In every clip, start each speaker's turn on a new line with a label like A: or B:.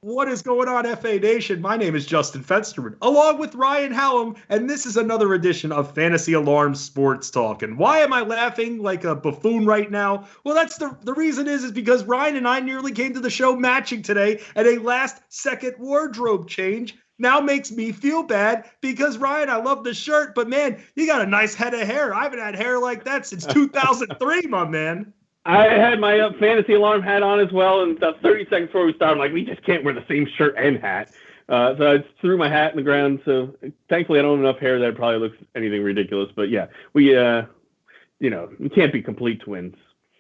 A: What is going on, FA Nation? My name is Justin Fensterman, along with Ryan Hallam, and this is another edition of Fantasy Alarm Sports Talk. And why am I laughing like a buffoon right now? Well, that's the reason is because Ryan and I nearly came to the show matching today, and a last-second wardrobe change now makes me feel bad because, Ryan, I love the shirt, but, man, you got a nice head of hair. I haven't had hair like that since 2003, my man.
B: I had my fantasy alarm hat on as well, and about 30 seconds before we started, I'm like, we just can't wear the same shirt and hat. So I just threw my hat in the ground. So thankfully, I don't have enough hair that it probably looks anything ridiculous. But yeah, we can't be complete twins.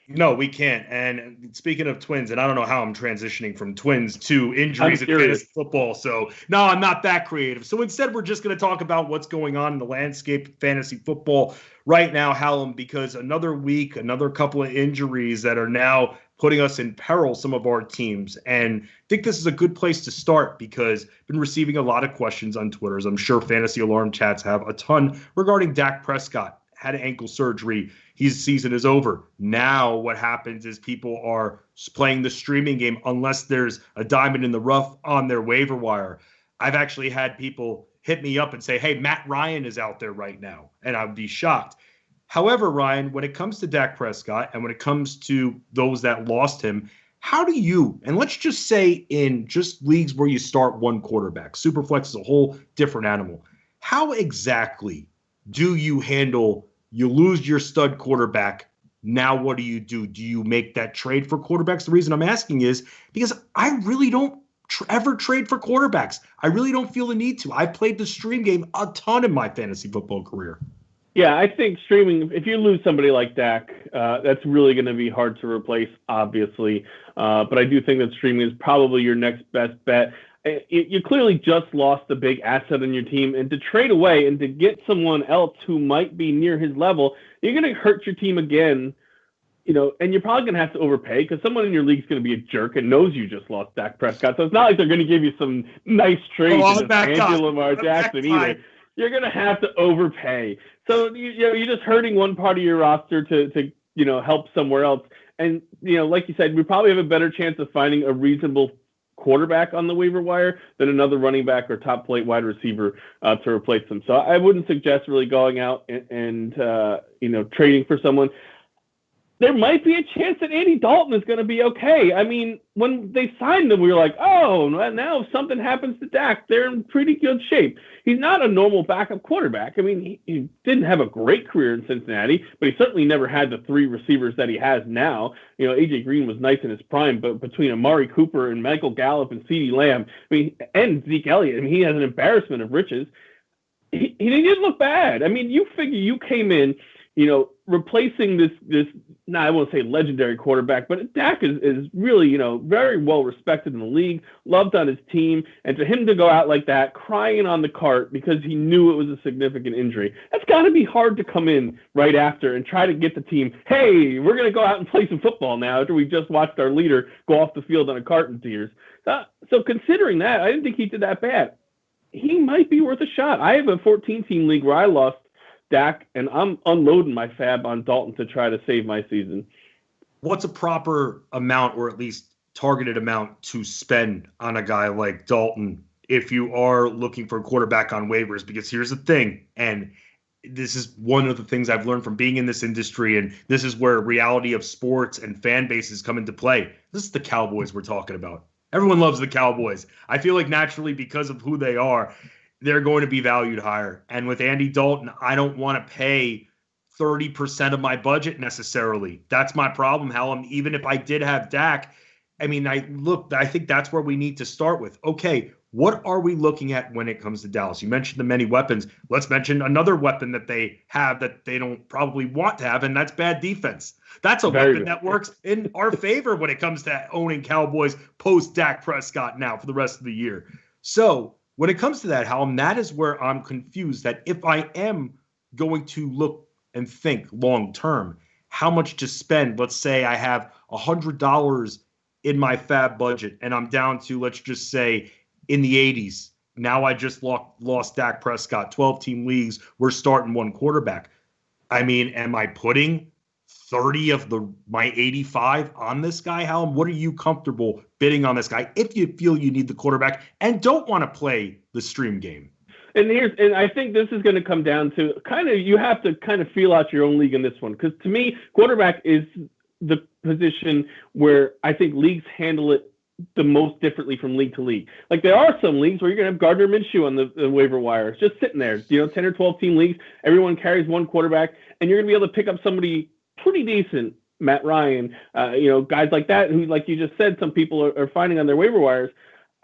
A: No, we can't. And speaking of twins, and I don't know how I'm transitioning from twins to injuries in fantasy football. So no, I'm not that creative. So instead, we're just going to talk about what's going on in the landscape of fantasy football right now, Hallam, because another week, another couple of injuries that are now putting us in peril, some of our teams. And I think this is a good place to start because I've been receiving a lot of questions on Twitter, as I'm sure Fantasy Alarm chats have a ton, regarding Dak Prescott. Had ankle surgery. His season is over. Now what happens is people are playing the streaming game unless there's a diamond in the rough on their waiver wire. I've actually had people hit me up and say, hey, Matt Ryan is out there right now, and I'd be shocked. However, Ryan, when it comes to Dak Prescott and when it comes to those that lost him, how do you, and let's just say in just leagues where you start one quarterback, Superflex is a whole different animal. How exactly do you handle, you lose your stud quarterback, now what do? Do you make that trade for quarterbacks? The reason I'm asking is because I really don't ever trade for quarterbacks. I really don't feel the need to. I've played the stream game a ton in my fantasy football career.
B: Yeah, I think streaming, if you lose somebody like Dak, that's really going to be hard to replace, obviously. But I do think that streaming is probably your next best bet. You clearly just lost a big asset on your team, and to trade away and to get someone else who might be near his level, you're going to hurt your team again, and you're probably going to have to overpay because someone in your league is going to be a jerk and knows you just lost Dak Prescott. So it's not like they're going to give you some nice trade to Angela Lamar Jackson either. You're going to have to overpay. So you're just hurting one part of your roster to help somewhere else. And like you said, we probably have a better chance of finding a reasonable quarterback on the waiver wire than another running back or top plate wide receiver to replace them. So I wouldn't suggest really going out and trading for someone. There might be a chance that Andy Dalton is going to be okay. I mean, when they signed him, we were like, oh, now if something happens to Dak, they're in pretty good shape. He's not a normal backup quarterback. I mean, he didn't have a great career in Cincinnati, but he certainly never had the three receivers that he has now. A.J. Green was nice in his prime, but between Amari Cooper and Michael Gallup and CeeDee Lamb, and Zeke Elliott, he has an embarrassment of riches. He didn't look bad. I mean, you figure you came in, replacing this, I won't say legendary quarterback, but Dak is really, very well respected in the league, loved on his team, and for him to go out like that, crying on the cart because he knew it was a significant injury, that's got to be hard to come in right after and try to get the team, hey, we're going to go out and play some football now after we just watched our leader go off the field on a cart in tears. So considering that, I didn't think he did that bad. He might be worth a shot. I have a 14-team league where I lost Dak, and I'm unloading my fab on Dalton to try to save my season.
A: What's a proper amount, or at least targeted amount, to spend on a guy like Dalton if you are looking for a quarterback on waivers? Because here's the thing, and this is one of the things I've learned from being in this industry, and this is where reality of sports and fan bases come into play. This is the Cowboys we're talking about. Everyone loves the Cowboys. I feel like naturally, because of who they are, they're going to be valued higher. And with Andy Dalton, I don't want to pay 30% of my budget necessarily. That's my problem, Hallam. Even if I did have Dak, I think that's where we need to start with. Okay, what are we looking at when it comes to Dallas? You mentioned the many weapons. Let's mention another weapon that they have that they don't probably want to have, and that's bad defense. That's a weapon that works in our favor when it comes to owning Cowboys post Dak Prescott now for the rest of the year. So when it comes to that, Hallam, that is where I'm confused, that if I am going to look and think long term, how much to spend. Let's say I have $100 in my fab budget and I'm down to, let's just say, in the 80s. Now I just lost Dak Prescott, 12-team leagues. We're starting one quarterback. I mean, am I putting 30 of my 85 on this guy, Hallam? What are you comfortable bidding on this guy if you feel you need the quarterback and don't want to play the stream game?
B: And I think this is going to come down to you have to kind of feel out your own league in this one. Because to me, quarterback is the position where I think leagues handle it the most differently from league to league. Like there are some leagues where you're going to have Gardner Minshew on the waiver wire. It's just sitting there, 10 or 12 team leagues. Everyone carries one quarterback and you're going to be able to pick up somebody pretty decent, Matt Ryan, guys like that who, like you just said, some people are finding on their waiver wires.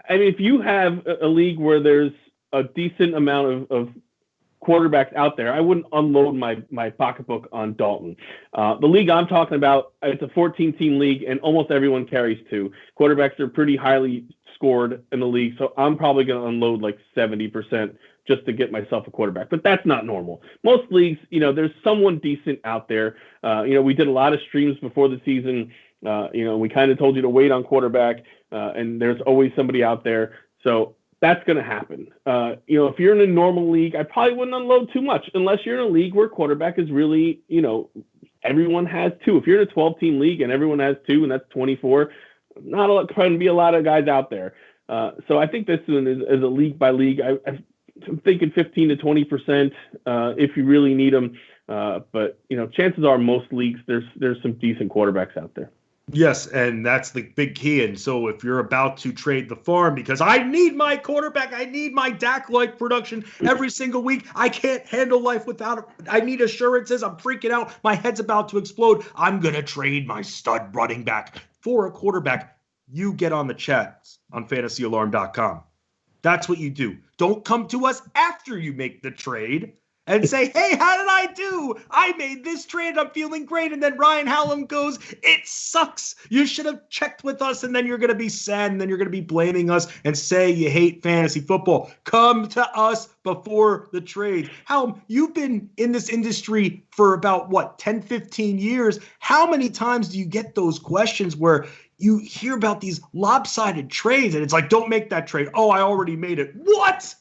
B: I mean, if you have a league where there's a decent amount of quarterbacks out there, I wouldn't unload my pocketbook on Dalton. The league I'm talking about, it's a 14-team league, and almost everyone carries 2. Quarterbacks are pretty highly scored in the league, so I'm probably going to unload like 70% just to get myself a quarterback. But that's not normal. Most leagues, there's someone decent out there. We did a lot of streams before the season. We kind of told you to wait on quarterback, and there's always somebody out there. So that's going to happen. If you're in a normal league, I probably wouldn't unload too much unless you're in a league where quarterback is really, everyone has 2. If you're in a 12-team league and everyone has 2, and that's 24, not going to be a lot of guys out there. So I think this one is a league by league. I'm thinking 15 to 20% if you really need them. But chances are most leagues there's some decent quarterbacks out there.
A: Yes, and that's the big key. And so if you're about to trade the farm because I need my quarterback, I need my Dak-like production every single week, I can't handle life without it. I need assurances. I'm freaking out. My head's about to explode. I'm going to trade my stud running back for a quarterback. You get on the chats on fantasyalarm.com. That's what you do. Don't come to us after you make the trade and say, hey, how did I do? I made this trade. I'm feeling great. And then Ryan Hallam goes, it sucks. You should have checked with us. And then you're going to be sad. And then you're going to be blaming us and say you hate fantasy football. Come to us before the trade. Hallam, you've been in this industry for about, 10, 15 years. How many times do you get those questions where you hear about these lopsided trades and it's like, don't make that trade. Oh, I already made it. What?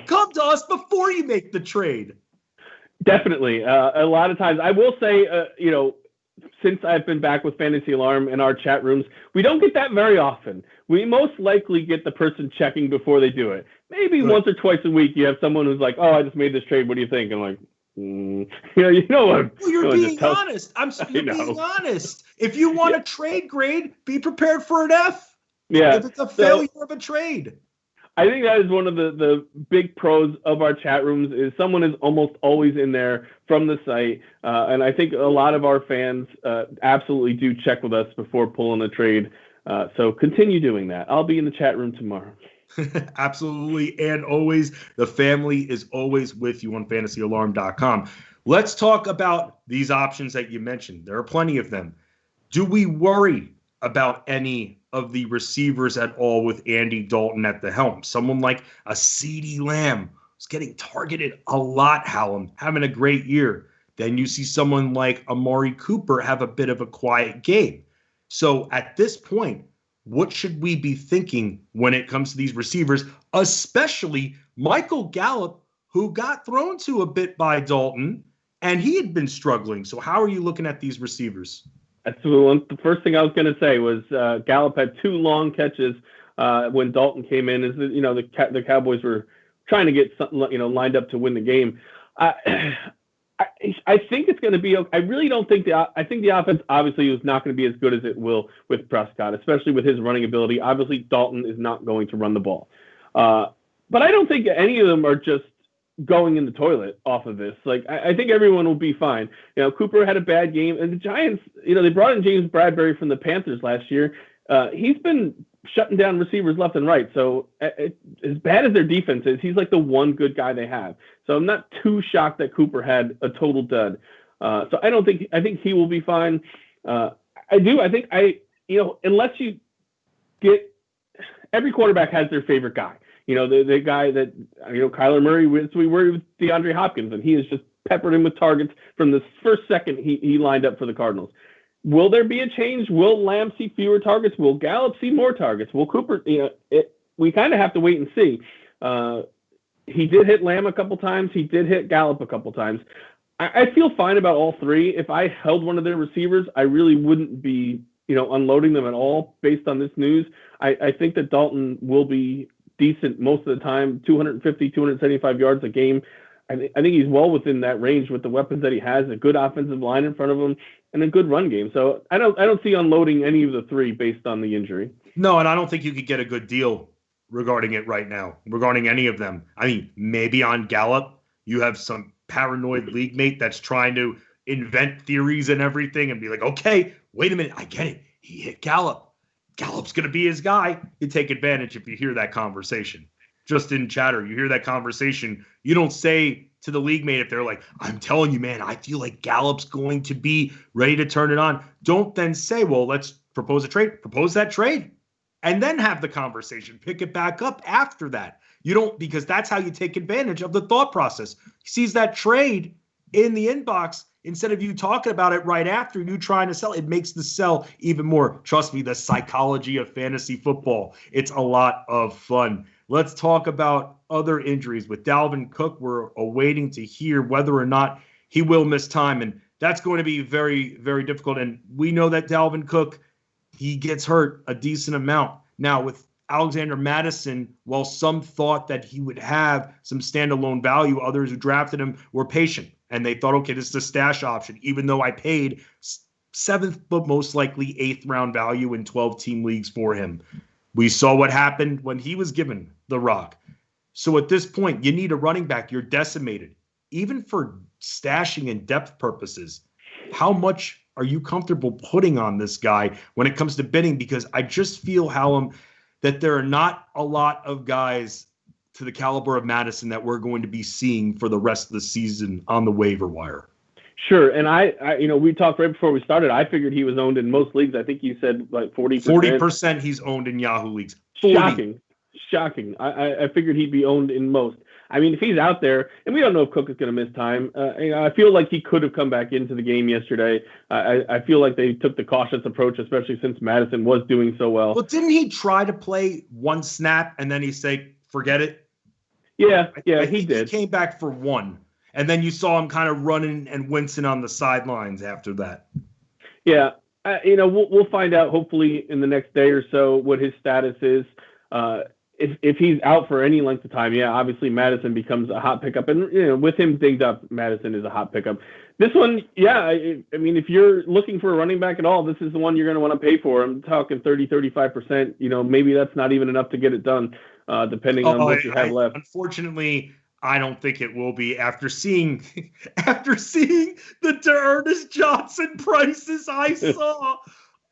A: Come to us before you make the trade.
B: Definitely. A lot of times, I will say, since I've been back with Fantasy Alarm in our chat rooms, we don't get that very often. We most likely get the person checking before they do it. Maybe once or twice a week, you have someone who's like, oh, I just made this trade. What do you think? I'm like,
A: You're being honest. You're being honest. If you want a trade grade, be prepared for an F.
B: Yeah.
A: If it's a failure of a trade.
B: I think that is one of the big pros of our chat rooms is someone is almost always in there from the site. And I think a lot of our fans absolutely do check with us before pulling a trade. So continue doing that. I'll be in the chat room tomorrow.
A: Absolutely. And always, the family is always with you on fantasyalarm.com. Let's talk about these options that you mentioned. There are plenty of them. Do we worry about any of the receivers at all with Andy Dalton at the helm? Someone like a CeeDee Lamb is getting targeted a lot, Hallam, having a great year. Then you see someone like Amari Cooper have a bit of a quiet game. So at this point, what should we be thinking when it comes to these receivers, especially Michael Gallup, who got thrown to a bit by Dalton, and he had been struggling. So how are you looking at these receivers?
B: That's the first thing I was going to say was Gallup had 2 long catches when Dalton came in. The Cowboys were trying to get lined up to win the game. I think it's going to be. I really don't think I think the offense obviously is not going to be as good as it will with Prescott, especially with his running ability. Obviously, Dalton is not going to run the ball, but I don't think any of them are just going in the toilet off of this. Like I think everyone will be fine. Cooper had a bad game, and the Giants. They brought in James Bradbury from the Panthers last year. He's been shutting down receivers left and right. So as bad as their defense is, he's like the one good guy they have. So I'm not too shocked that Cooper had a total dud. So I think he will be fine. Unless you get every quarterback has their favorite guy. The guy that, Kyler Murray, we worried with DeAndre Hopkins, and he has just peppered him with targets from the first second he lined up for the Cardinals. Will there be a change? Will Lamb see fewer targets? Will Gallup see more targets? Will Cooper, we kind of have to wait and see. He did hit Lamb a couple times. He did hit Gallup a couple times. I feel fine about all three. If I held one of their receivers, I really wouldn't be, unloading them at all based on this news. I think that Dalton will be decent most of the time, 250, 275 yards a game. I think he's well within that range with the weapons that he has, a good offensive line in front of him, and a good run game. So I don't see unloading any of the three based on the injury.
A: No, and I don't think you could get a good deal regarding it right now, regarding any of them. I mean, maybe on Gallup, you have some paranoid league mate that's trying to invent theories and everything and be like, okay, wait a minute, I get it. He hit Gallup. Gallup's going to be his guy. You take advantage if you hear that conversation. Just in chatter, you hear that conversation. You don't say to the league mate if they're like, I'm telling you, man, I feel like Gallup's going to be ready to turn it on. Don't then say, well, let's propose a trade. Propose that trade. And then have the conversation. Pick it back up after that. You don't, because that's how you take advantage of the thought process. He sees that trade in the inbox. Instead of you talking about it right after, you trying to sell, it makes the sell even more. Trust me, the psychology of fantasy football. It's a lot of fun. Let's talk about other injuries. With Dalvin Cook, we're awaiting to hear whether or not he will miss time. And that's going to be very, very difficult. And we know that Dalvin Cook, he gets hurt a decent amount. Now, with Alexander Mattison, while some thought that he would have some standalone value, others who drafted him were patient. And they thought, okay, this is a stash option, even though I paid 7th, but most likely 8th round value in 12-team leagues for him. We saw what happened when he was given the rock. So at this point, you need a running back. You're decimated. Even for stashing and depth purposes, how much are you comfortable putting on this guy when it comes to bidding? Because I just feel, Hallam, that there are not a lot of guys to the caliber of Madison that we're going to be seeing for the rest of the season on the waiver wire.
B: Sure. And I we talked right before we started. I figured he was owned in most leagues. I think you said like 40%.
A: 40% he's owned in Yahoo leagues. 40.
B: Shocking. I figured he'd be owned in most. I mean, if he's out there, and we don't know if Cook is going to miss time, I feel like he could have come back into the game yesterday. I feel like they took the cautious approach, especially since Madison was doing so well.
A: Well, didn't he try to play one snap and then he say, forget it?
B: Yeah, he did.
A: He came back for one, and then you saw him kind of running and wincing on the sidelines after that.
B: Yeah, we'll find out hopefully in the next day or so what his status is. If he's out for any length of time, yeah, obviously Madison becomes a hot pickup, and with him dinged up, Madison is a hot pickup. This one, yeah, I mean, if you're looking for a running back at all, this is the one you're going to want to pay for. I'm talking 30-35%. Maybe that's not even enough to get it done. Depending on what you have left.
A: Unfortunately, I don't think it will be after seeing the Ernest Johnson prices I saw.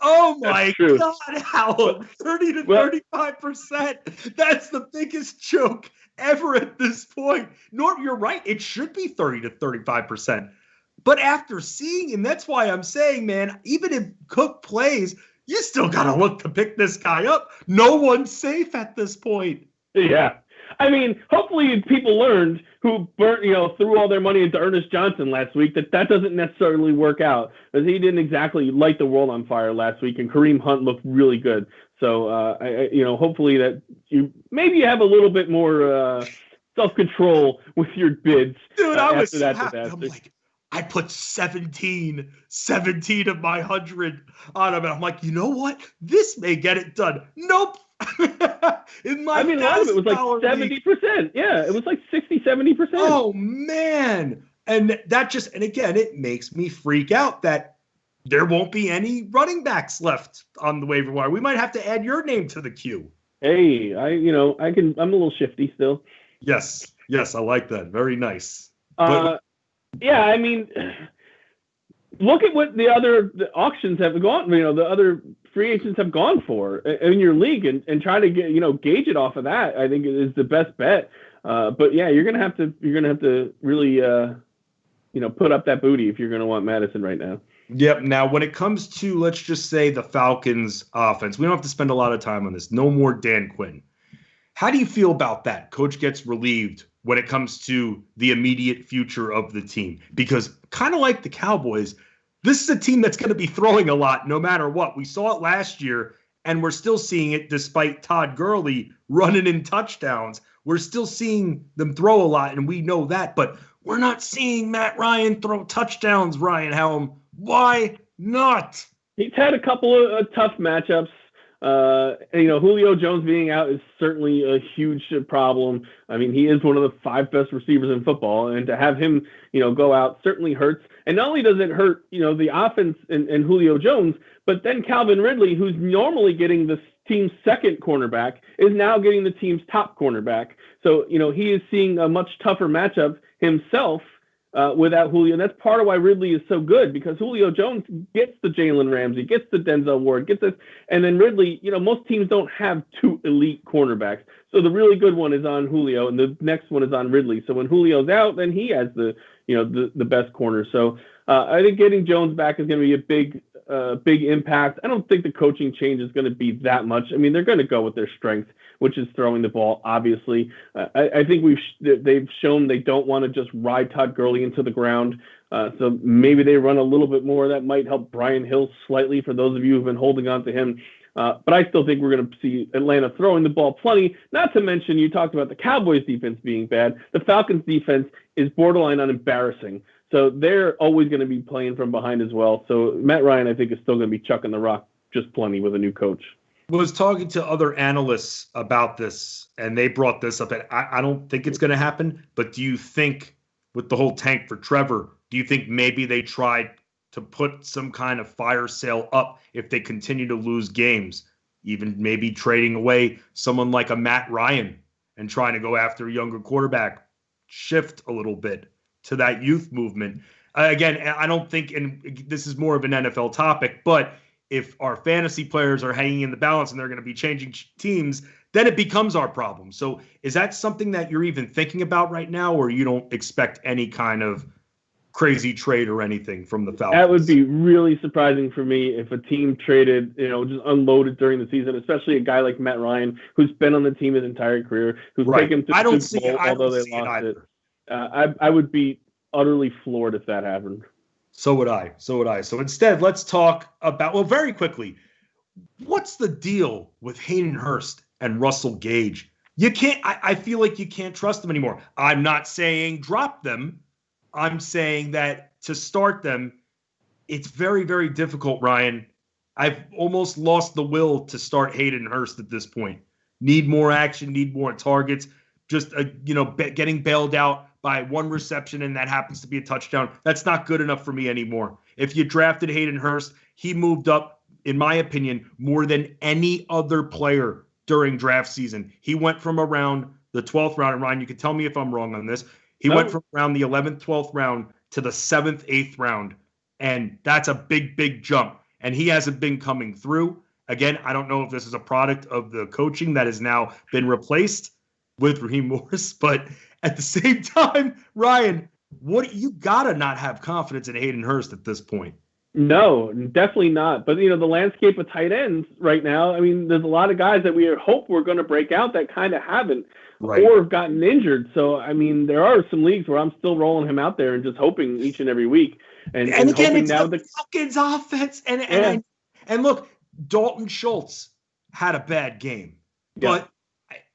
A: Oh my God, Hallam, 30 to 35%. That's the biggest joke ever at this point. Norm, you're right. It should be 30 to 35%. But after seeing, and that's why I'm saying, man, even if Cook plays, you still got to look to pick this guy up. No one's safe at this point.
B: Yeah. I mean, hopefully people learned who threw all their money into Ernest Johnson last week that doesn't necessarily work out, because he didn't exactly light the world on fire last week, and Kareem Hunt looked really good. So, hopefully that you have a little bit more self-control with your bids.
A: Dude, I was happy. I'm like, I put 17 of my 100 on him, and I'm like, you know what? This may get it done. Nope.
B: A lot of it was like 70%. Yeah, it was like 60-70%.
A: Oh man. And again, it makes me freak out that there won't be any running backs left on the waiver wire. We might have to add your name to the queue.
B: Hey, I'm a little shifty still.
A: Yes, I like that. Very nice.
B: Yeah, I mean, look at what the auctions have gone, the other free agents have gone for in your league, and try to get, gauge it off of that. I think it is the best bet. But yeah, you're gonna have to really, put up that booty if you're gonna want Madison right now.
A: Yep. Now, when it comes to, let's just say, the Falcons offense, we don't have to spend a lot of time on this. No more Dan Quinn. How do you feel about that? Coach gets relieved when it comes to the immediate future of the team, because kind of like the Cowboys, this is a team that's going to be throwing a lot no matter what. We saw it last year, and we're still seeing it despite Todd Gurley running in touchdowns. We're still seeing them throw a lot, and we know that. But We're not seeing Matt Ryan throw touchdowns, Ryan Hallam. Why not?
B: He's had a couple of tough matchups. Julio Jones being out is certainly a huge problem. I mean, he is one of the 5 best receivers in football, and to have him, go out certainly hurts. And not only does it hurt, the offense and Julio Jones, but then Calvin Ridley, who's normally getting the team's second cornerback, is now getting the team's top cornerback. So, he is seeing a much tougher matchup himself without Julio. And that's part of why Ridley is so good, because Julio Jones gets the Jalen Ramsey, gets the Denzel Ward, gets this. And then Ridley, most teams don't have 2 elite cornerbacks. So the really good one is on Julio, and the next one is on Ridley. So when Julio's out, then he has the best corner. So I think getting Jones back is going to be a big impact. I don't think the coaching change is going to be that much. I mean, they're going to go with their strength, which is throwing the ball, obviously. I think they've shown they don't want to just ride Todd Gurley into the ground. So maybe they run a little bit more. That might help Brian Hill slightly for those of you who've been holding on to him. But I still think we're going to see Atlanta throwing the ball plenty. Not to mention, you talked about the Cowboys' defense being bad. The Falcons' defense is borderline on embarrassing. So they're always going to be playing from behind as well. So Matt Ryan, I think, is still going to be chucking the rock just plenty with a new coach.
A: Was talking to other analysts about this, and they brought this up. And I don't think it's going to happen. But do you think, with the whole tank for Trevor, do you think maybe they tried to put some kind of fire sale up if they continue to lose games, even maybe trading away someone like a Matt Ryan and trying to go after a younger quarterback, shift a little bit to that youth movement? Again, I don't think, and this is more of an NFL topic, but if our fantasy players are hanging in the balance and they're going to be changing teams, then it becomes our problem. So is that something that you're even thinking about right now, or you don't expect any kind of crazy trade or anything from the Falcons?
B: That would be really surprising for me if a team traded, just unloaded during the season, especially a guy like Matt Ryan, who's been on the team his entire career, who's taken to the Super Bowl, although they lost it. I would be utterly floored if that happened.
A: So would I. So instead, let's talk about, well, very quickly, what's the deal with Hayden Hurst and Russell Gage? You can't, I feel like you can't trust them anymore. I'm not saying drop them. I'm saying that to start them, it's very, very difficult, Ryan. I've almost lost the will to start Hayden Hurst at this point. Need more action, need more targets. Just, getting bailed out by one reception and that happens to be a touchdown. That's not good enough for me anymore. If you drafted Hayden Hurst, he moved up, in my opinion, more than any other player during draft season. He went from around the 12th round, and Ryan, you can tell me if I'm wrong on this. He went from around the 11th, 12th round to the 7th, 8th round. And that's a big, big jump. And he hasn't been coming through. Again, I don't know if this is a product of the coaching that has now been replaced with Raheem Morris. But at the same time, Ryan, you got to not have confidence in Hayden Hurst at this point.
B: No, definitely not. But, the landscape of tight ends right now, I mean, there's a lot of guys that we hope we're going to break out that kind of haven't. Right. Or have gotten injured. So, I mean, there are some leagues where I'm still rolling him out there and just hoping each and every week. And
A: again, it's now the Falcons offense. And look, Dalton Schultz had a bad game. Yeah. But,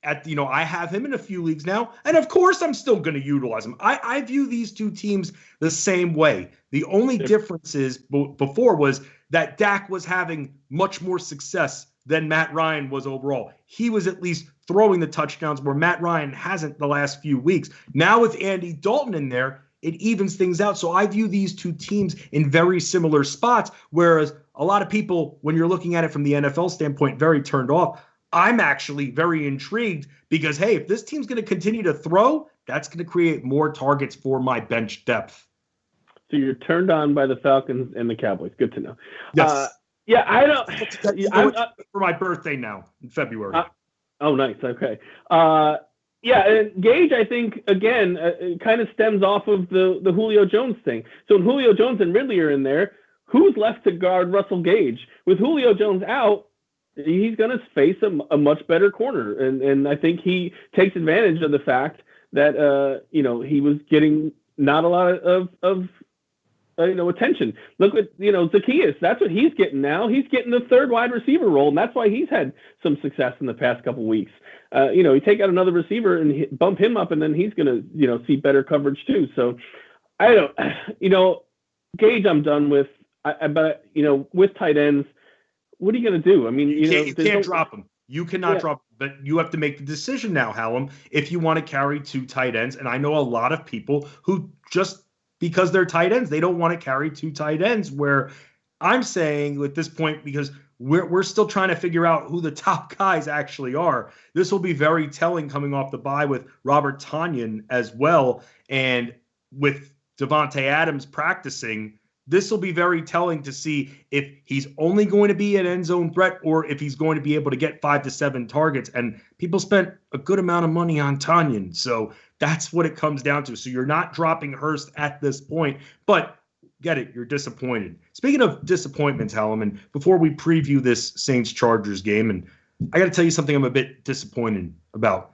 A: I have him in a few leagues now. And, of course, I'm still going to utilize him. I view these two teams the same way. The only difference is before was that Dak was having much more success than Matt Ryan was overall. He was at least throwing the touchdowns where Matt Ryan hasn't the last few weeks. Now with Andy Dalton in there, it evens things out. So I view these two teams in very similar spots, whereas a lot of people, when you're looking at it from the NFL standpoint, very turned off. I'm actually very intrigued because, hey, if this team's going to continue to throw, that's going to create more targets for my bench depth.
B: So you're turned on by the Falcons and the Cowboys. Good to know.
A: Yes.
B: I don't.
A: I'm for my birthday now in February.
B: Oh, nice. Okay. And Gage, I think, again, it kind of stems off of the Julio Jones thing. So when Julio Jones and Ridley are in there, who's left to guard Russell Gage? With Julio Jones out, he's going to face a much better corner. And I think he takes advantage of the fact that, he was getting not a lot of attention. Look at, Zacchaeus. That's what he's getting now. He's getting the third wide receiver role, and that's why he's had some success in the past couple of weeks. You take out another receiver and bump him up, and then he's going to, see better coverage too. So I don't, Gage, I'm done with. But with tight ends, what are you going to do? I mean,
A: you can't drop them. You cannot drop them, but you have to make the decision now, Hallam, if you want to carry 2 tight ends. And I know a lot of people who just because they're tight ends, they don't want to carry 2 tight ends, where I'm saying at this point, because we're still trying to figure out who the top guys actually are. This will be very telling coming off the bye with Robert Tonyan as well. And with Devontae Adams practicing, this will be very telling to see if he's only going to be an end zone threat or if he's going to be able to get 5 to 7 targets. And people spent a good amount of money on Tonyan. So that's what it comes down to. So you're not dropping Hurst at this point, but get it, you're disappointed. Speaking of disappointments, Hallam, and before we preview this Saints-Chargers game, and I got to tell you something I'm a bit disappointed about.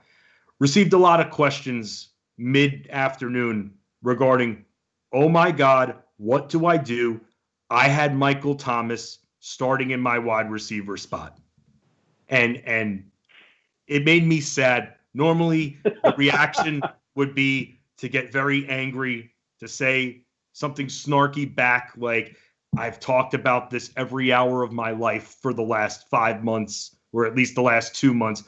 A: Received a lot of questions mid-afternoon regarding, oh my God, what do I do? I had Michael Thomas starting in my wide receiver spot. And it made me sad. Normally, the reaction would be to get very angry, to say something snarky back, like, I've talked about this every hour of my life for the last 5 months, or at least the last 2 months.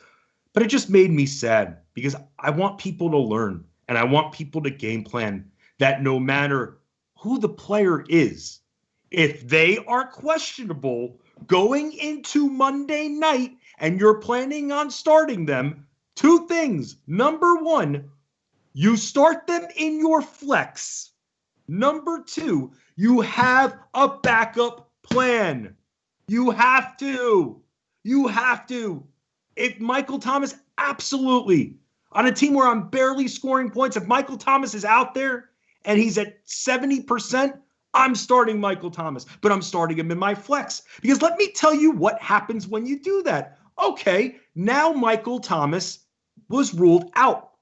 A: But it just made me sad because I want people to learn and I want people to game plan that no matter who the player is, if they are questionable going into Monday night and you're planning on starting them, 2 things. Number 1, you start them in your flex. Number 2, you have a backup plan. You have to. If Michael Thomas, absolutely. On a team where I'm barely scoring points, if Michael Thomas is out there and he's at 70%, I'm starting Michael Thomas, but I'm starting him in my flex. Because let me tell you what happens when you do that. Okay, now Michael Thomas was ruled out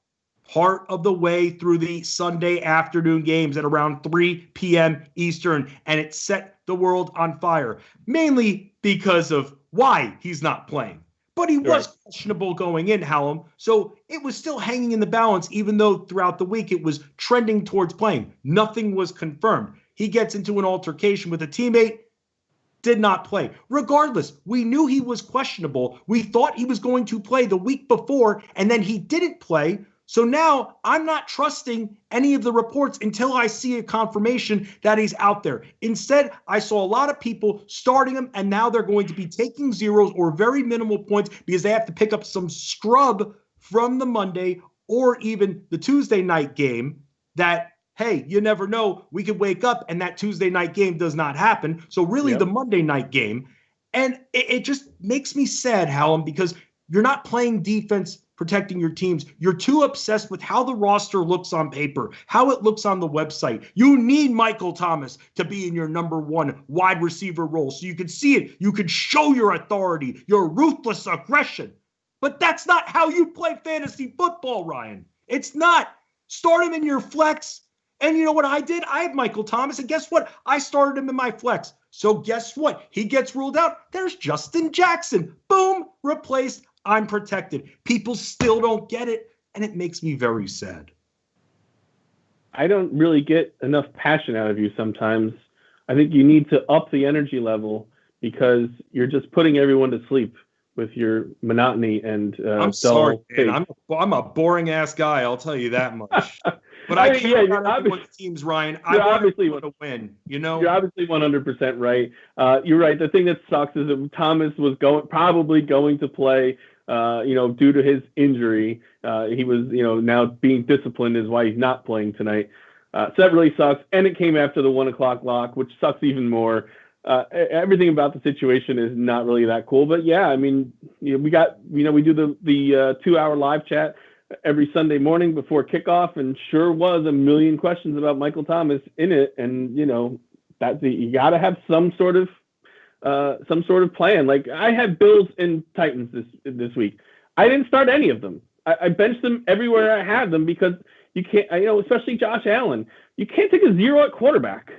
A: part of the way through the Sunday afternoon games at around 3 p.m. Eastern, and it set the world on fire, mainly because of why he's not playing. But he was questionable going in, Hallam, so it was still hanging in the balance, even though throughout the week it was trending towards playing. Nothing was confirmed. He gets into an altercation with a teammate, did not play. Regardless, we knew he was questionable. We thought he was going to play the week before, and then he didn't play. So now I'm not trusting any of the reports until I see a confirmation that he's out there. Instead, I saw a lot of people starting him, and now they're going to be taking zeros or very minimal points because they have to pick up some scrub from the Monday or even the Tuesday night game that, hey, you never know. We could wake up and that Tuesday night game does not happen. So really the Monday night game. And it just makes me sad, Hallam, because you're not playing defense protecting your teams. You're too obsessed with how the roster looks on paper, how it looks on the website. You need Michael Thomas to be in your number 1 wide receiver role so you could see it. You could show your authority, your ruthless aggression. But that's not how you play fantasy football, Ryan. It's not. Start him in your flex. And you know what I did? I have Michael Thomas, and guess what? I started him in my flex. So guess what? He gets ruled out. There's Justin Jackson. Boom, replaced. I'm protected. People still don't get it, and it makes me very sad.
B: I don't really get enough passion out of you sometimes. I think you need to up the energy level because you're just putting everyone to sleep with your monotony and
A: I'm sorry, man. I'm a boring ass guy. I'll tell you that much. But I care about everyone's teams, Ryan. I obviously want to win. You're
B: obviously 100% right. You're right. The thing that sucks is that Thomas was probably going to play. Due to his injury, he was, now being disciplined is why he's not playing tonight. So that really sucks. And it came after the 1:00 lock, which sucks even more. Everything about the situation is not really that cool. But yeah, I mean, we do the 2-hour live chat every Sunday morning before kickoff, and sure was a million questions about Michael Thomas in it. And, you got to have some sort of plan. Like I have Bills and Titans this week. I didn't start any of them. I benched them everywhere I had them because you can't, especially Josh Allen. You can't take a 0 at quarterback.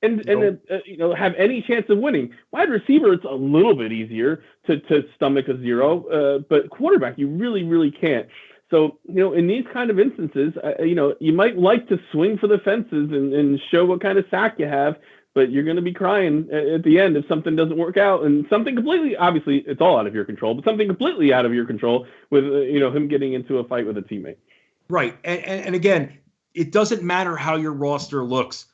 B: have any chance of winning. Wide receiver, it's a little bit easier to stomach a 0, but quarterback, you really, really can't. So, in these kind of instances, you might like to swing for the fences and show what kind of sack you have, but you're going to be crying at the end if something doesn't work out. And something completely, obviously, it's all out of your control, but something completely out of your control with, him getting into a fight with a teammate.
A: Right. And again, it doesn't matter how your roster looks.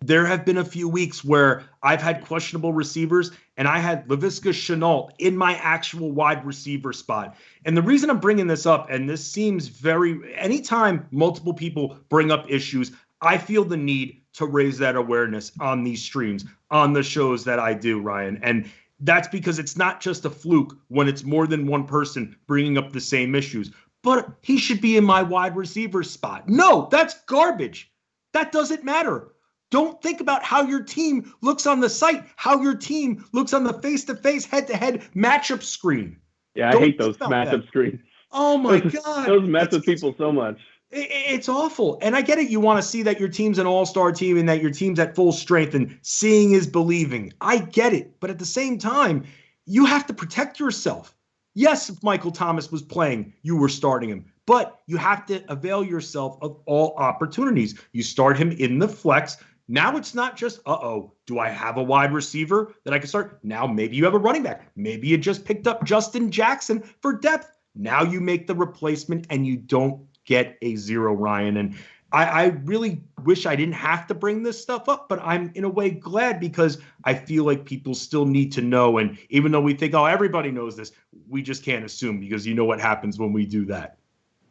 A: There have been a few weeks where I've had questionable receivers, and I had Laviska Shenault in my actual wide receiver spot. And the reason I'm bringing this up, and this seems anytime multiple people bring up issues, I feel the need to raise that awareness on these streams, on the shows that I do, Ryan. And that's because it's not just a fluke when it's more than one person bringing up the same issues. But he should be in my wide receiver spot. No, that's garbage. That doesn't matter. Don't think about how your team looks on the site, how your team looks on the face-to-face, head-to-head matchup screen.
B: Yeah, I hate those matchup screens.
A: Oh, my God.
B: Those mess with people so much.
A: It's awful. And I get it. You want to see that your team's an all-star team and that your team's at full strength, and seeing is believing. I get it. But at the same time, you have to protect yourself. Yes, if Michael Thomas was playing, you were starting him. But you have to avail yourself of all opportunities. You start him in the flex. Now it's not just, do I have a wide receiver that I can start? Now maybe you have a running back. Maybe you just picked up Justin Jackson for depth. Now you make the replacement and you don't get a 0, Ryan. And I really wish I didn't have to bring this stuff up, but I'm in a way glad because I feel like people still need to know. And even though we think, everybody knows this, we just can't assume because you know what happens when we do that.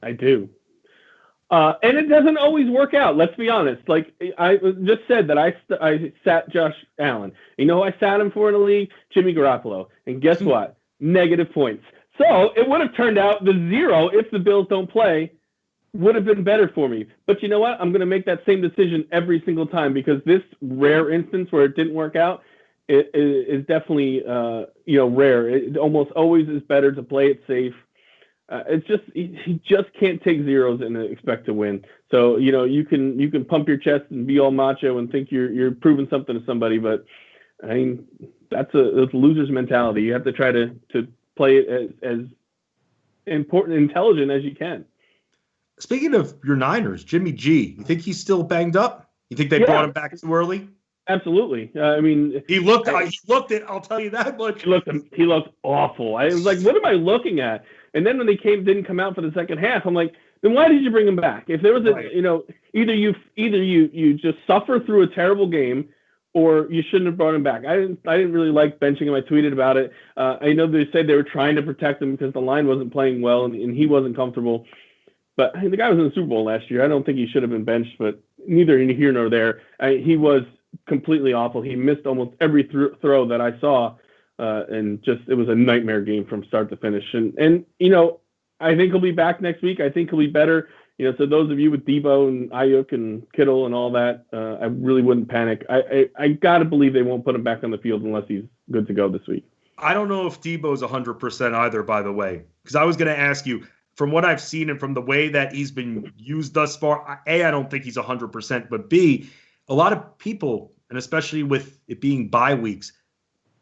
B: I do. And it doesn't always work out. Let's be honest. Like I just said that I sat Josh Allen. I sat him for in the league, Jimmy Garoppolo. And guess what? Negative points. So it would have turned out the 0 if the Bills don't play would have been better for me. But you know what? I'm going to make that same decision every single time because this rare instance where it didn't work out is definitely rare. It almost always is better to play it safe. It's just he just can't take 0s and expect to win. So you can pump your chest and be all macho and think you're proving something to somebody, but I mean that's a loser's mentality. You have to try to play it as intelligent as you can.
A: Speaking of your Niners, Jimmy G, you think he's still banged up? You think they brought him back too early?
B: Absolutely. I mean,
A: he looked it. I'll tell you that much.
B: He looked awful. I was like, what am I looking at? And then when they didn't come out for the second half, I'm like, then why did you bring him back? If there was either you just suffer through a terrible game, or you shouldn't have brought him back. I didn't really like benching him. I tweeted about it. I know they said they were trying to protect him because the line wasn't playing well and he wasn't comfortable. But the guy was in the Super Bowl last year. I don't think he should have been benched, but neither here nor there. He was completely awful. He missed almost every throw that I saw, and just it was a nightmare game from start to finish. And I think he'll be back next week. I think he'll be better. So those of you with Debo and Ayuk and Kittle and all that, I really wouldn't panic. I got to believe they won't put him back on the field unless he's good to go this week.
A: I don't know if Debo's 100% either, by the way, because I was going to ask you, from what I've seen and from the way that he's been used thus far, A, I don't think he's 100%, but B, a lot of people, and especially with it being bye weeks,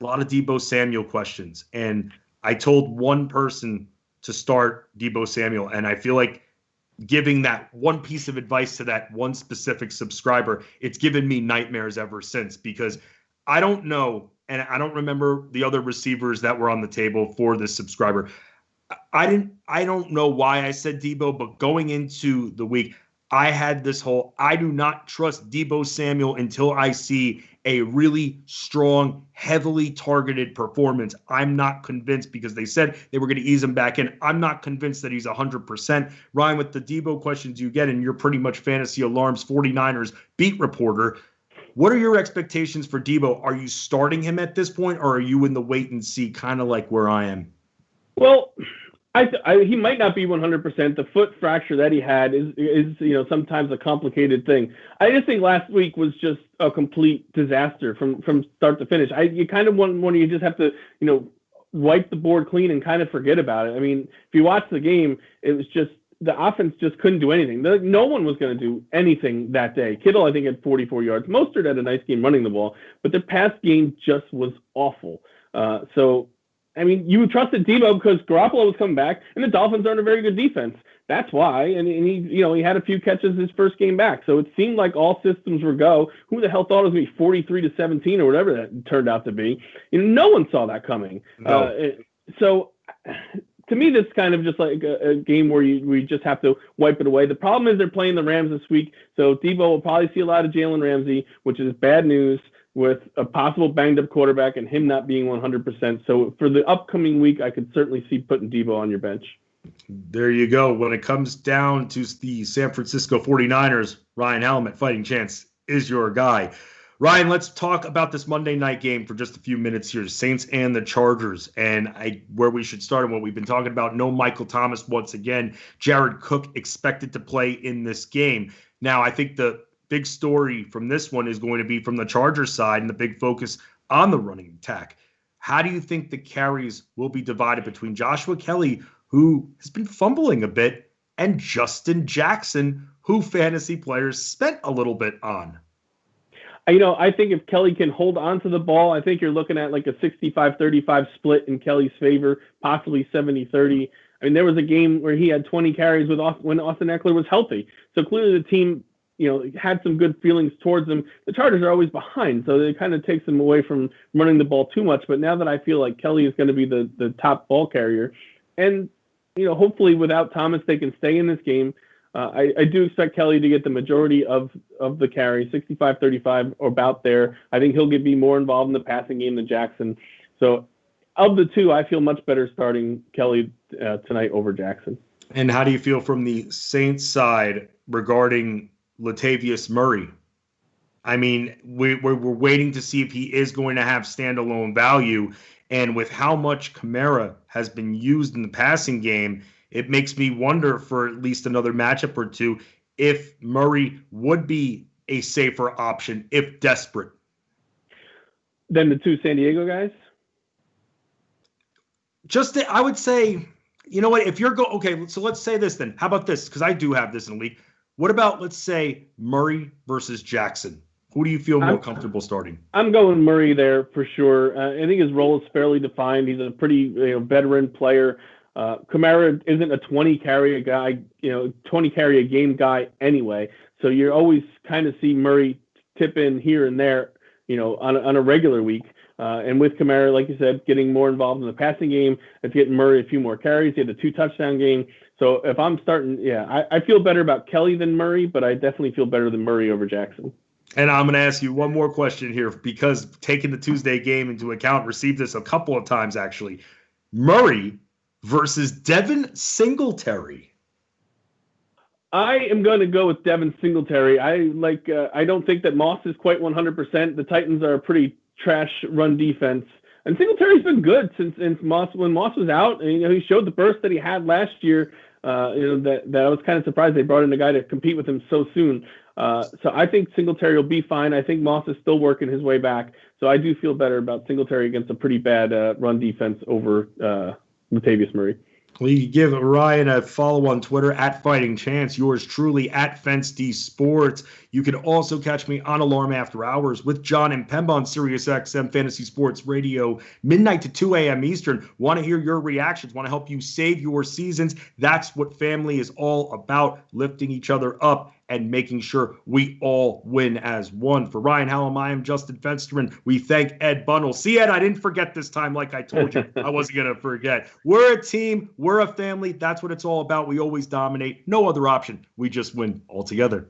A: a lot of Debo Samuel questions. And I told one person to start Debo Samuel, and I feel like giving that one piece of advice to that one specific subscriber, it's given me nightmares ever since because I don't know, and I don't remember the other receivers that were on the table for this subscriber. I don't know why I said Debo, but going into the week, I had this whole, I do not trust Debo Samuel until I see a really strong, heavily targeted performance. I'm not convinced because they said they were going to ease him back in. I'm not convinced that he's 100%. Ryan, with the Debo questions you get, and you're pretty much Fantasy Alarm's 49ers beat reporter, what are your expectations for Debo? Are you starting him at this point, or are you in the wait and see, kind of like where I am?
B: Well, he might not be 100%. The foot fracture that he had is sometimes a complicated thing. I just think last week was just a complete disaster from start to finish. You kind of want you just have to wipe the board clean and kind of forget about it. I mean, if you watch the game, it was just the offense just couldn't do anything. No one was going to do anything that day. Kittle, I think, had 44 yards. Mostert had a nice game running the ball, but their pass game just was awful. So, I mean, you trusted Debo because Garoppolo was coming back, and the Dolphins aren't a very good defense. That's why. And he had a few catches his first game back. So it seemed like all systems were go. Who the hell thought it was going to be 43-17 or whatever that turned out to be? No one saw that coming. No. So to me, that's kind of just like a game where we just have to wipe it away. The problem is they're playing the Rams this week. So Debo will probably see a lot of Jalen Ramsey, which is bad news with a possible banged-up quarterback and him not being 100%. So for the upcoming week, I could certainly see putting Debo on your bench.
A: There you go. When it comes down to the San Francisco 49ers, Ryan Hallam at Fighting Chance is your guy. Ryan, let's talk about this Monday night game for just a few minutes here. Saints and the Chargers, and where we should start and what we've been talking about. No Michael Thomas once again. Jared Cook expected to play in this game. Now, I think the big story from this one is going to be from the Chargers side and the big focus on the running attack. How do you think the carries will be divided between Joshua Kelly, who has been fumbling a bit, and Justin Jackson, who fantasy players spent a little bit on?
B: I think if Kelly can hold on to the ball, I think you're looking at like a 65-35 split in Kelly's favor, possibly 70-30. I mean, there was a game where he had 20 carries when Austin Eckler was healthy. So clearly the team, had some good feelings towards him. The Chargers are always behind, so it kind of takes them away from running the ball too much. But now that I feel like Kelly is going to be the top ball carrier, and hopefully without Thomas, they can stay in this game. I do expect Kelly to get the majority of the carry, 65-35 or about there. I think he'll be more involved in the passing game than Jackson. So of the two, I feel much better starting Kelly tonight over Jackson.
A: And how do you feel from the Saints side regarding Latavius Murray? I mean, we're waiting to see if he is going to have standalone value. And with how much Kamara has been used in the passing game, it makes me wonder for at least another matchup or two if Murray would be a safer option if desperate.
B: Then the two San Diego guys?
A: I would say, you know what, if you're okay, so let's say this then. How about this? Because I do have this in the league. What about, let's say, Murray versus Jackson? Who do you feel more comfortable starting? I'm
B: going Murray there for sure. I think his role is fairly defined. He's a pretty veteran player. Kamara isn't a 20 carry a game guy anyway. So you're always kind of see Murray tip in here and there, on a regular week. And with Kamara, like you said, getting more involved in the passing game, it's getting Murray a few more carries. He had a 2-touchdown game. So if I'm starting, I feel better about Kelly than Murray, but I definitely feel better than Murray over Jackson.
A: And I'm going to ask you one more question here, because taking the Tuesday game into account, received this a couple of times actually. Murray versus Devin Singletary.
B: I am going to go with Devin Singletary. I don't think that Moss is quite 100%. The Titans are a pretty trash run defense. And Singletary's been good since Moss, when Moss was out. And, he showed the burst that he had last year. That I was kind of surprised they brought in a guy to compete with him so soon. So I think Singletary will be fine. I think Moss is still working his way back. So I do feel better about Singletary against a pretty bad run defense over Latavius Murray.
A: We give Ryan a follow on Twitter at Fighting Chance, yours truly at FenceD Sports. You can also catch me on Alarm After Hours with John and Pemba on SiriusXM Fantasy Sports Radio, midnight to 2 a.m. Eastern. Want to hear your reactions, want to help you save your seasons. That's what family is all about, lifting each other up and making sure we all win as one. For Ryan Hallam, I am Justin Fensterman. We thank Ed Bundle. See, Ed, I didn't forget this time like I told you. I wasn't going to forget. We're a team. We're a family. That's what it's all about. We always dominate. No other option. We just win all together.